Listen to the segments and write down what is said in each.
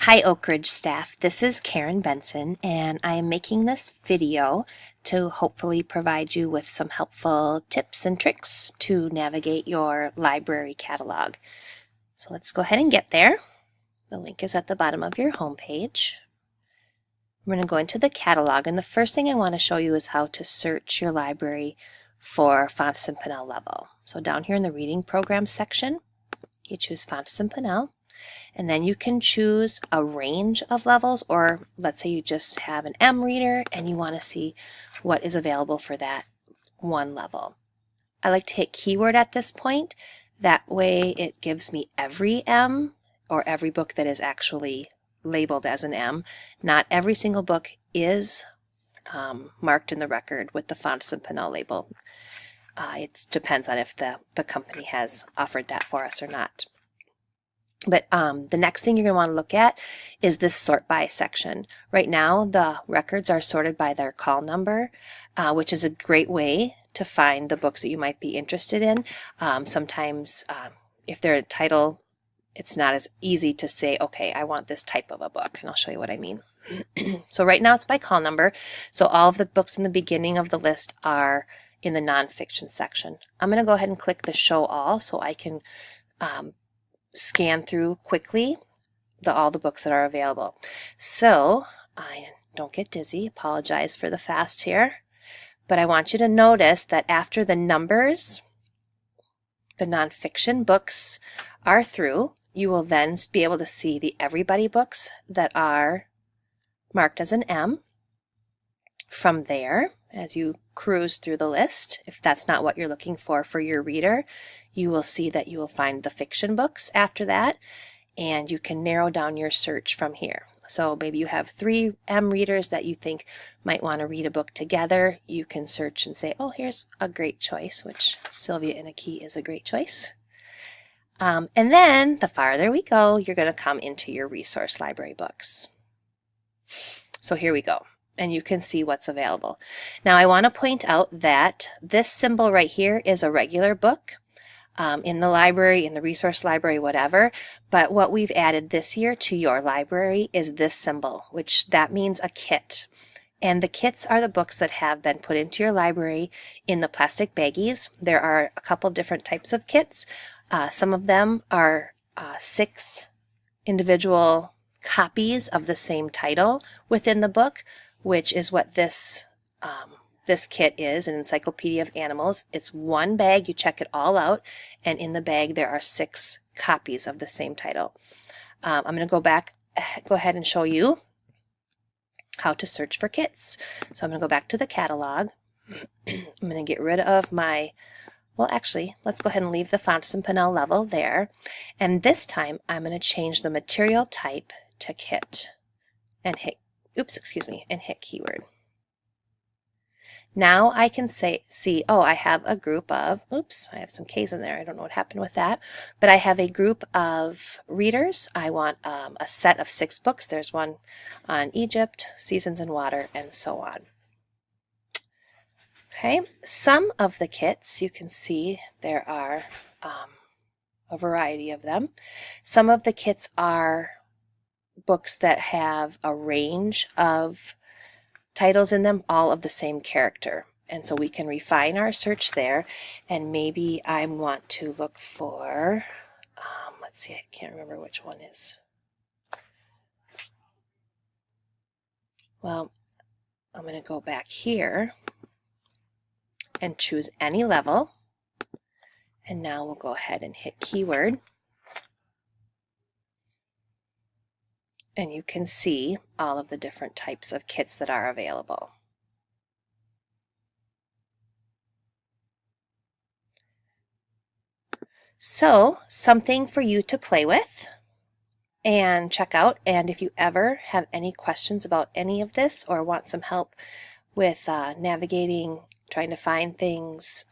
Hi Oak Ridge staff, this is Karen Benson and I am making this video to hopefully provide you with some helpful tips and tricks to navigate your library catalog. So let's go ahead and get there. The link is at the bottom of your homepage. We're going to go into the catalog, and the first thing I want to show you is how to search your library for Fountas and Pinnell level. So down here in the reading program section, you choose Fountas and Pinnell. And then you can choose a range of levels, or let's say you just have an M reader and you want to see what is available for that one level. I like to hit keyword at this point. That way it gives me every M, or every book that is actually labeled as an M. Not every single book is marked in the record with the Fountas and Pinnell label. It depends on if the company has offered that for us or not. But the next thing you're going to want to look at is this sort by section. Right now the records are sorted by their call number, which is a great way to find the books that you might be interested in. Sometimes if they're a title, it's not as easy to say, okay, I want this type of a book, and I'll show you what I mean. So right now it's by call number, so all of the books in the beginning of the list are in the nonfiction section. I'm going to go ahead and click the show all so I can scan through quickly all the books that are available. So I don't get dizzy, apologize for the fast here, but I want you to notice that after the numbers, the nonfiction books are through, you will then be able to see the Everybody books that are marked as an M. From there, as you cruise through the list, if that's not what you're looking for your reader, you will see that you will find the fiction books after that, and you can narrow down your search from here. So maybe you have 3 M readers that you think might want to read a book together. You can search and say, oh, here's a great choice, which Sylvia and a Key is a great choice. And then the farther we go, you're going to come into your resource library books. So here we go, and you can see what's available. Now I want to point out that this symbol right here is a regular book in the library, in the resource library, whatever, but what we've added this year to your library is this symbol, which that means a kit. And the kits are the books that have been put into your library in the plastic baggies. There are a couple different types of kits. Some of them are 6 individual copies of the same title within the book, which is what this kit is, an Encyclopedia of Animals. It's one bag, you check it all out, and in the bag there are 6 copies of the same title. I'm going to go ahead and show you how to search for kits. So I'm going to go back to the catalog. I'm going to get rid of well, actually, let's go ahead and leave the Fountas and Pinnell level there. And this time I'm going to change the material type to kit and hit keyword. Now I can see, oh, I have a group of, I have some K's in there. I don't know what happened with that, but I have a group of readers. I want a set of 6 books. There's one on Egypt, Seasons in Water, and so on. Okay, some of the kits, you can see there are a variety of them. Some of the kits are books that have a range of titles in them, all of the same character. And so we can refine our search there, and maybe I want to look for, let's see, I can't remember which one is. Well, I'm going to go back here and choose any level, and now we'll go ahead and hit keyword. And you can see all of the different types of kits that are available. So, something for you to play with and check out. And if you ever have any questions about any of this or want some help with navigating, trying to find things,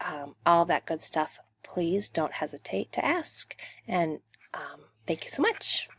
all that good stuff, please don't hesitate to ask. And thank you so much.